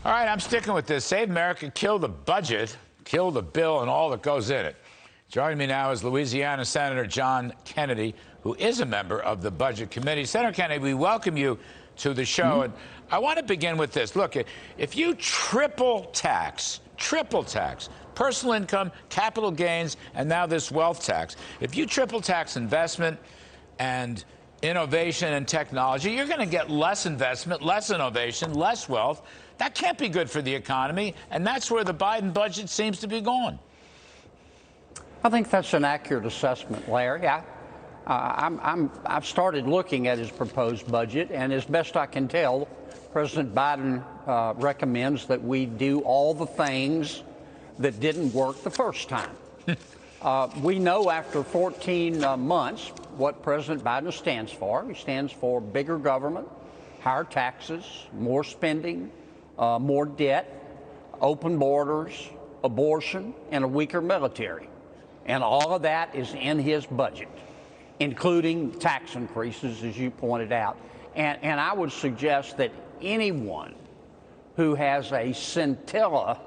All right, I'm sticking with this. Save America, kill the budget, kill the bill and all that goes in it. Joining me now is Louisiana Senator John Kennedy, who is a member of the Budget Committee. Senator Kennedy, we welcome you to the show. And I want to begin with this. Look, if you triple tax, personal income, capital gains, and now this wealth tax, if you triple tax investment and innovation and technology, you're going to get less investment, less innovation, less wealth. That can't be good for the economy, and that's where the Biden budget seems to be going. I think that's an accurate assessment, Larry. I've started looking at his proposed budget, and as best I can tell, President Biden recommends that we do all the things that didn't work the first time. We know after 14 months what President Biden stands for. He stands for bigger government, higher taxes, more spending, more debt, open borders, abortion, and a weaker military. And all of that is in his budget, including tax increases, as you pointed out. And I would suggest that anyone who has a scintilla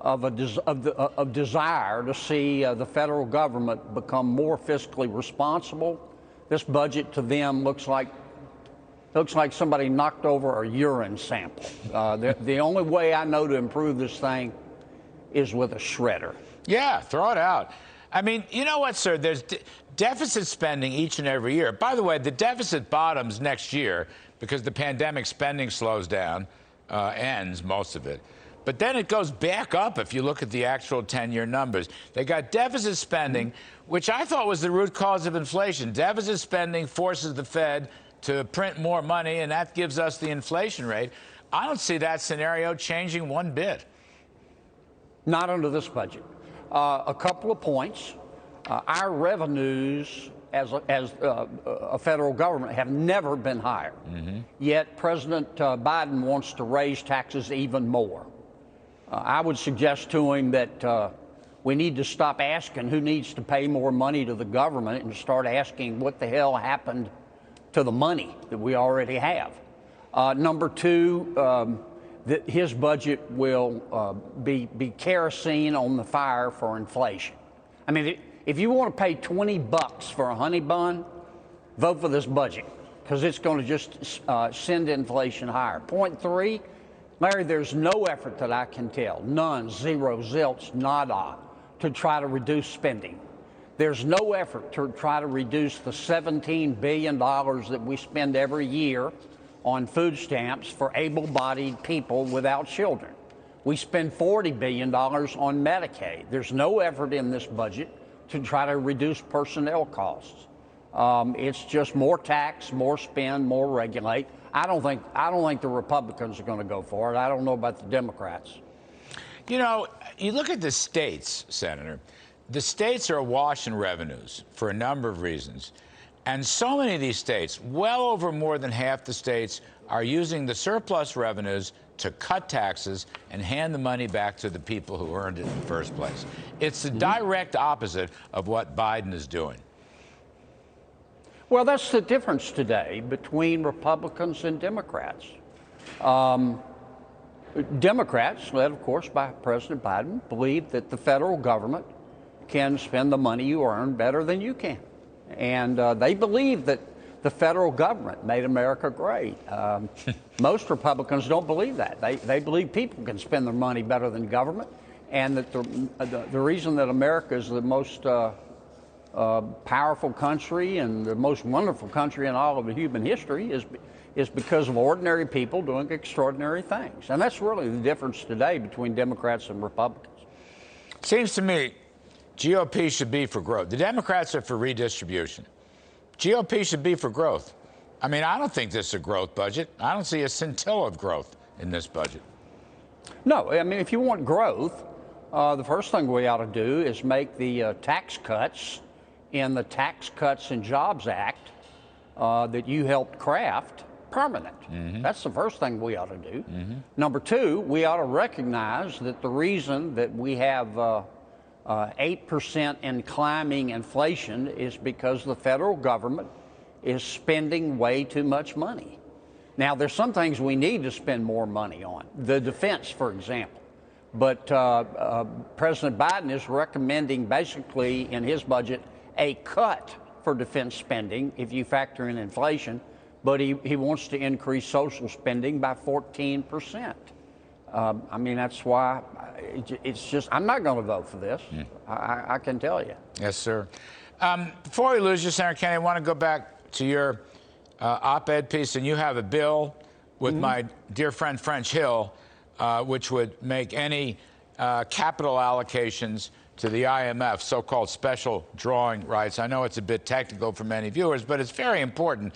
of desire to see the federal government become more fiscally responsible, this budget to them looks like somebody knocked over a urine sample. The only way I know to improve this thing is with a shredder. Yeah, throw it out. I mean, you know what, sir? There's deficit spending each and every year. By the way, the deficit bottoms next year because the pandemic spending slows down, ends, most of it. But then it goes back up if you look at the actual 10-year numbers. They got deficit spending, which I thought was the root cause of inflation. Deficit spending forces the Fed to print more money, and that gives us the inflation rate. I don't see that scenario changing one bit. Not under this budget. A couple of points. Our revenues as a federal government have never been higher. Yet President Biden wants to raise taxes even more. I would suggest to him that we need to stop asking who needs to pay more money to the government and start asking what the hell happened to the money that we already have. Number two, that his budget will be kerosene on the fire for inflation. I mean, if you want to pay $20 for a honey bun, vote for this budget, because it's going to just send inflation higher. Point three, Larry, there's no effort that I can tell, none, zero, zilch, nada, to try to reduce spending. There's no effort to try to reduce the $17 billion that we spend every year on food stamps for able-bodied people without children. We spend $40 billion on Medicaid. There's no effort in this budget to try to reduce personnel costs. It's just more tax, more spend, more regulate. I don't think the Republicans are going to go for it. I don't know about the Democrats. You know, you look at the states, Senator. The states are awash in revenues for a number of reasons. And so many of these states, well over more than half the states, are using the surplus revenues to cut taxes and hand the money back to the people who earned it in the first place. It's the direct opposite of what Biden is doing. Well, that's the difference today between Republicans and Democrats. Democrats, led, of course, by President Biden, believe that the federal government can spend the money you earn better than you can. And they believe that the federal government made America great. Most Republicans don't believe that. They believe people can spend their money better than government, and that the reason that America is the most powerful country and the most wonderful country in all of human history is because of ordinary people doing extraordinary things. And that's really the difference today between Democrats and Republicans. Seems to me GOP should be for growth. The Democrats are for redistribution. GOP should be for growth. I mean, I don't think this is a growth budget. I don't see a scintilla of growth in this budget. No, I mean, if you want growth, the first thing we ought to do is make the tax cuts in the Tax Cuts and Jobs Act that you helped craft permanent. That's the first thing we ought to do. Number two, we ought to recognize that the reason that we have 8% and climbing inflation is because the federal government is spending way too much money. Now, there's some things we need to spend more money on, the defense, for example. But President Biden is recommending, basically, in his budget, a cut for defense spending if you factor in inflation, but he wants to increase social spending by 14%. I mean, that's why it's just, I'm not going to vote for this. I can tell you. Yes, sir. Before we lose you, Senator Kennedy, I want to go back to your op-ed piece, and you have a bill with my dear friend French Hill, which would make any capital allocations to the IMF, so-called special drawing rights. I know it's a bit technical for many viewers, but it's very important.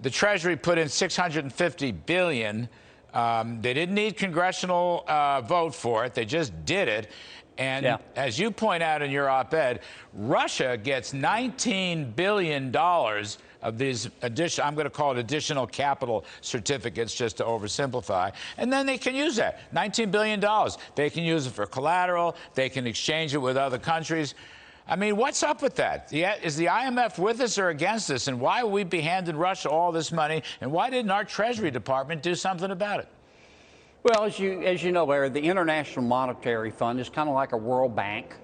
The Treasury put in $650 billion. They didn't need congressional vote for it. They just did it. And as you point out in your op-ed, Russia gets $19 billion of these additional, I'm going to call it additional capital certificates just to oversimplify. And then they can use that, $19 billion. They can use it for collateral. They can exchange it with other countries. I mean, what's up with that? Is the IMF with us or against us? And why would we be handing Russia all this money? And why didn't our Treasury Department do something about it? Well, as you know, Larry, the International Monetary Fund is kind of like a World Bank.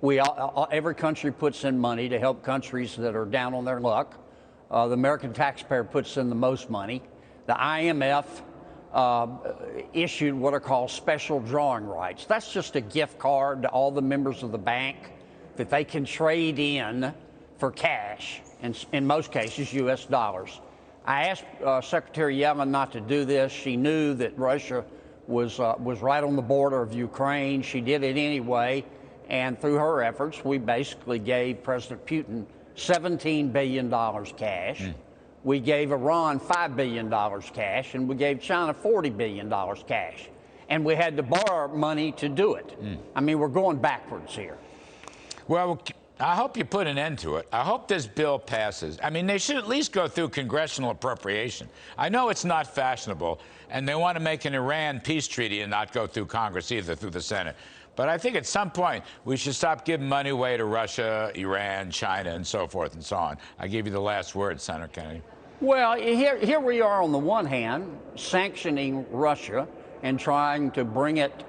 Every country puts in money to help countries that are down on their luck. The American taxpayer puts in the most money. The IMF issued what are called special drawing rights. That's just a gift card to all the members of the bank that they can trade in for cash, in most cases, U.S. dollars. I asked Secretary Yellen not to do this. She knew that Russia was right on the border of Ukraine. She did it anyway, and through her efforts, we basically gave President Putin $17 billion cash. We gave Iran $5 billion cash, and we gave China $40 billion cash. And we had to borrow money to do it. I mean, we're going backwards here. Well, I hope you put an end to it. I hope this bill passes. I mean, they should at least go through congressional appropriation. I know it's not fashionable, and they want to make an Iran peace treaty and not go through Congress either, through the Senate. But I think at some point we should stop giving money away to Russia, Iran, China, and so forth and so on. I give you the last word, Senator Kennedy. Well, here we are on the one hand sanctioning Russia and trying to bring it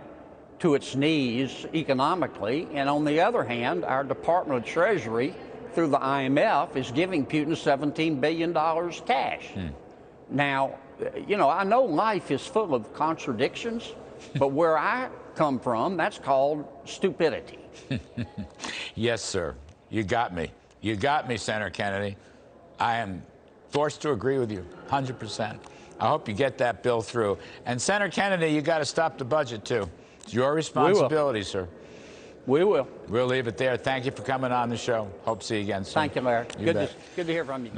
to its knees economically, and on the other hand, our Department of Treasury, through the IMF, is giving Putin $17 billion cash. Now, you know, I know life is full of contradictions, but where I come from, that's called stupidity. Yes, sir. You got me. You got me, Senator Kennedy. I am forced to agree with you, 100%. I hope you get that bill through. And Senator Kennedy, you got to stop the budget, too. It's your responsibility, sir. We will. We'll leave it there. Thank you for coming on the show. Hope to see you again soon. Thank you, Larry. Good to hear from you.